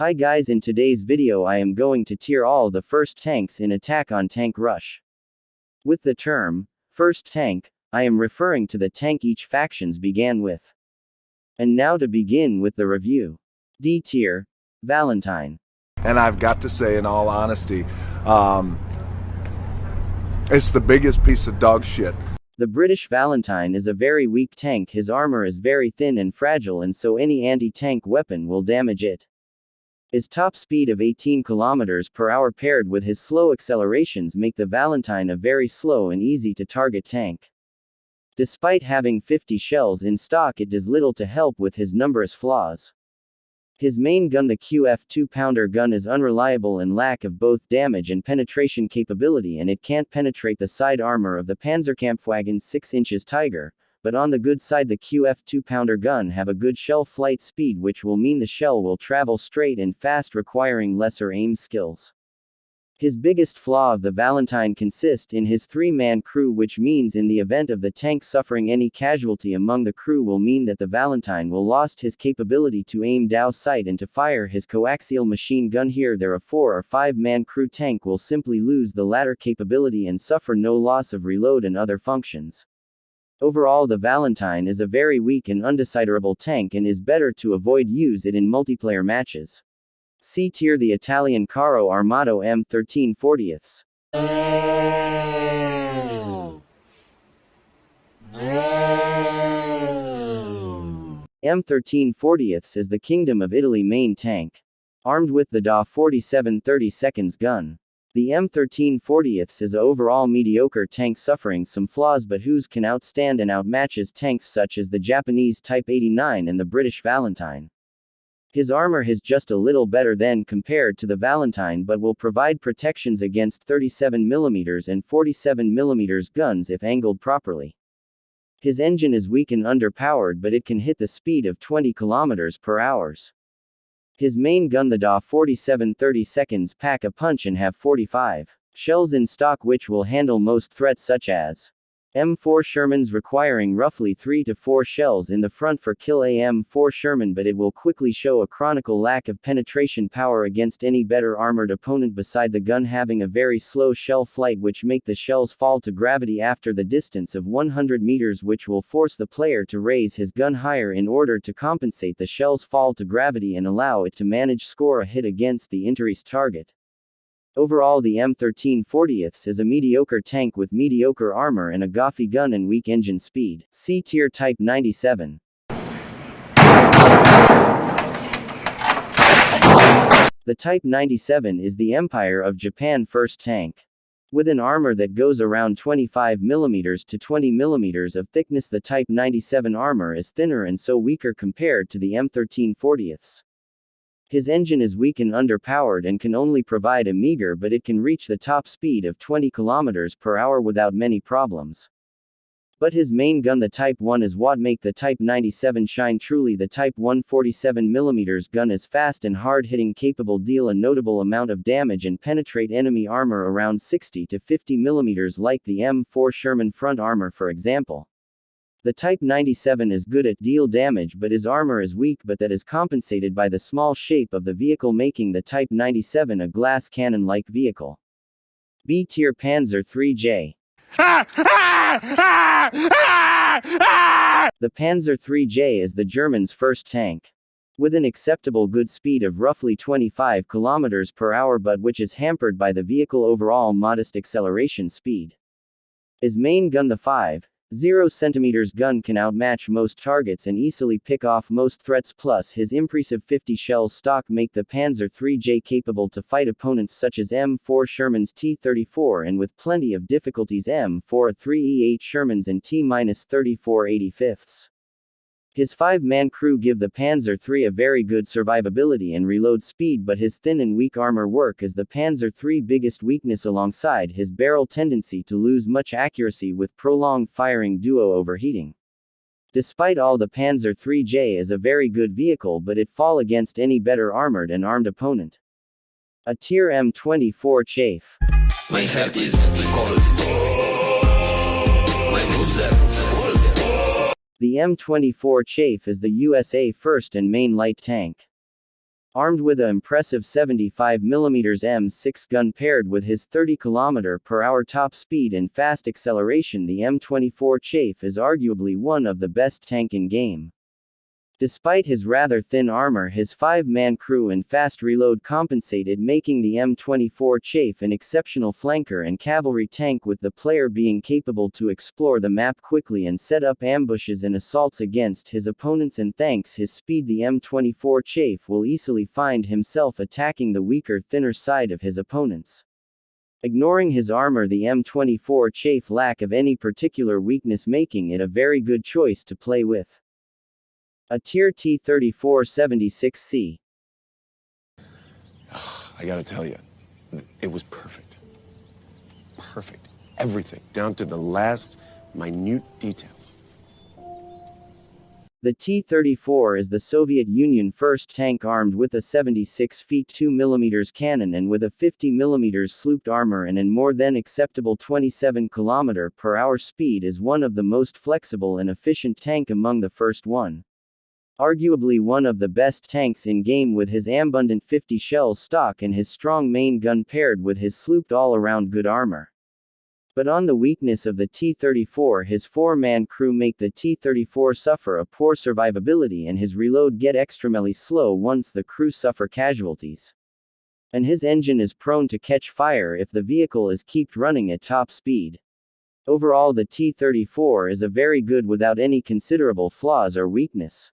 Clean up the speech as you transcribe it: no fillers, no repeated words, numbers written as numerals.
Hi guys, in today's video I am going to tier all the first tanks in Attack on Tank Rush. With the term, first tank, I am referring to the tank each factions began with. And now to begin with the review. D tier, Valentine. And I've got to say, in all honesty, it's the biggest piece of dog shit. The British Valentine is a very weak tank. His armor is very thin and fragile, and so any anti-tank weapon will damage it. His top speed of 18 km per hour paired with his slow accelerations make the Valentine a very slow and easy to target tank. Despite having 50 shells in stock, it does little to help with his numerous flaws. His main gun, the QF 2-pounder gun, is unreliable and lack of both damage and penetration capability, and it can't penetrate the side armor of the Panzerkampfwagen 6 inches Tiger. But on the good side, the QF 2-pounder gun have a good shell flight speed, which will mean the shell will travel straight and fast, requiring lesser aim skills. His biggest flaw of the Valentine consists in his 3-man crew, which means in the event of the tank suffering any casualty among the crew will mean that the Valentine will lost his capability to aim down sight and to fire his coaxial machine gun. Here there a 4 or 5-man crew tank will simply lose the latter capability and suffer no loss of reload and other functions. Overall, the Valentine is a very weak and undecipherable tank and is better to avoid use it in multiplayer matches. C tier, the Italian Carro Armato M1340ths. M1340ths is the Kingdom of Italy main tank. Armed with the DA 47-30 gun. The M1340ths is a overall mediocre tank suffering some flaws, but whose can outstand and outmatches tanks such as the Japanese Type 89 and the British Valentine. His armor is just a little better than compared to the Valentine, but will provide protections against 37mm and 47mm guns if angled properly. His engine is weak and underpowered, but it can hit the speed of 20 km per hour. His main gun, the DA 47-30 pack a punch and have 45 shells in stock, which will handle most threats such as M4 Shermans, requiring roughly 3 to 4 shells in the front for kill a M4 Sherman, but it will quickly show a chronicle lack of penetration power against any better armored opponent, beside the gun having a very slow shell flight, which make the shells fall to gravity after the distance of 100 meters, which will force the player to raise his gun higher in order to compensate the shells fall to gravity and allow it to manage score a hit against the interest target. Overall, the M1340ths is a mediocre tank with mediocre armor and a gaudy gun and weak engine speed. C tier, Type 97. The Type 97 is the Empire of Japan first tank. With an armor that goes around 25mm to 20mm of thickness, the Type 97 armor is thinner and so weaker compared to the M1340ths. His engine is weak and underpowered and can only provide a meager, but it can reach the top speed of 20 km per hour without many problems. But his main gun, the Type 1, is what make the Type 97 shine. Truly, the Type 1 47mm gun is fast and hard-hitting, capable deal a notable amount of damage and penetrate enemy armor around 60 to 50mm, like the M4 Sherman front armor for example. The Type 97 is good at deal damage, but his armor is weak, but that is compensated by the small shape of the vehicle, making the Type 97 a glass cannon-like vehicle. B tier, Panzer IIIJ. The Panzer IIIJ is the Germans' first tank. With an acceptable good speed of roughly 25 km per hour, but which is hampered by the vehicle overall modest acceleration speed. His main gun, the 5.0 cm gun, can outmatch most targets and easily pick off most threats, plus his impressive 50 shell stock make the Panzer IIIJ capable to fight opponents such as M4 Shermans T-34 and with plenty of difficulties M4 3E8 Shermans and T-34 85ths. His 5-man crew give the Panzer III a very good survivability and reload speed, but his thin and weak armor work is the Panzer III's biggest weakness, alongside his barrel tendency to lose much accuracy with prolonged firing duo overheating. Despite all, the Panzer IIIJ is a very good vehicle, but it fall against any better armored and armed opponent. A tier, M24 Chafe. My heart is cold. My moves are cold. The M24 Chafe is the USA first and main light tank. Armed with a impressive 75mm M6 gun paired with his 30 km/h top speed and fast acceleration, the M24 Chafe is arguably one of the best tank in game. Despite his rather thin armor, his 5-man crew and fast reload compensated, making the M24 Chafe an exceptional flanker and cavalry tank, with the player being capable to explore the map quickly and set up ambushes and assaults against his opponents, and thanks his speed the M24 Chafe will easily find himself attacking the weaker, thinner side of his opponents. Ignoring his armor, the M24 Chafe lack of any particular weakness, making it a very good choice to play with. A tier T-34-76C. I gotta tell you, it was perfect. Perfect. Everything, down to the last minute details. The T-34 is the Soviet Union first tank armed with a 76 feet 2 mm cannon and with a 50 mm slooped armor and an more than acceptable 27 km/h speed, is one of the most flexible and efficient tank among the first one. Arguably one of the best tanks in game, with his abundant 50 shell stock and his strong main gun paired with his slooped all-around good armor. But on the weakness of the T-34, his 4-man crew make the T-34 suffer a poor survivability and his reload get extremely slow once the crew suffer casualties. And his engine is prone to catch fire if the vehicle is kept running at top speed. Overall, the T-34 is a very good without any considerable flaws or weakness.